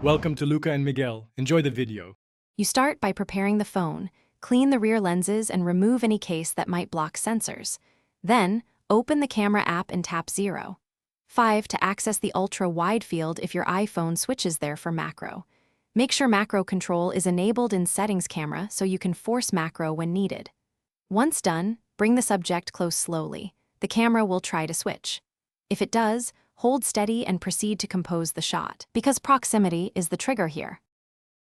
Welcome to Luca and Miguel. Enjoy the video. You start by preparing the phone, clean the rear lenses and remove any case that might block sensors. Then, open the camera app and tap 0. 5 to access the ultra-wide field if your iPhone switches there for macro. Make sure macro control is enabled in Settings camera so you can force macro when needed. Once done, bring the subject close slowly. The camera will try to switch. If it does, hold steady and proceed to compose the shot, because proximity is the trigger here.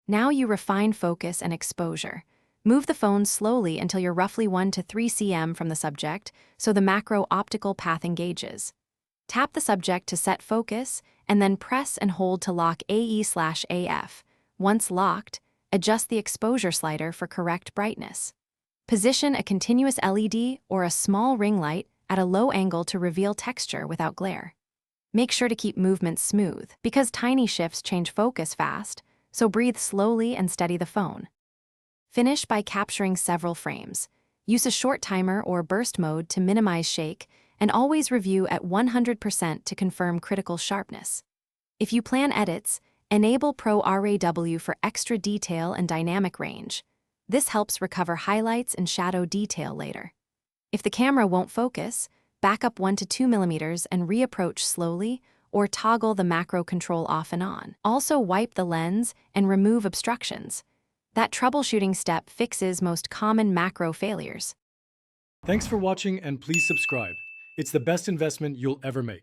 Now you refine focus and exposure. Move the phone slowly until you're roughly 1 to 3 cm from the subject so the macro optical path engages. Tap the subject to set focus and then press and hold to lock AE/AF. Once locked, adjust the exposure slider for correct brightness. Position a continuous LED or a small ring light at a low angle to reveal texture without glare. Make sure to keep movements smooth, because tiny shifts change focus fast, so breathe slowly and steady the phone. Finish by capturing several frames. Use a short timer or burst mode to minimize shake, and always review at 100% to confirm critical sharpness. If you plan edits, enable Pro RAW for extra detail and dynamic range. This helps recover highlights and shadow detail later. If the camera won't focus, back up 1 to 2 mm and reapproach slowly, or toggle the macro control off and on. Also wipe the lens and remove obstructions. That troubleshooting step fixes most common macro failures. Thanks for watching and please subscribe. It's the best investment you'll ever make.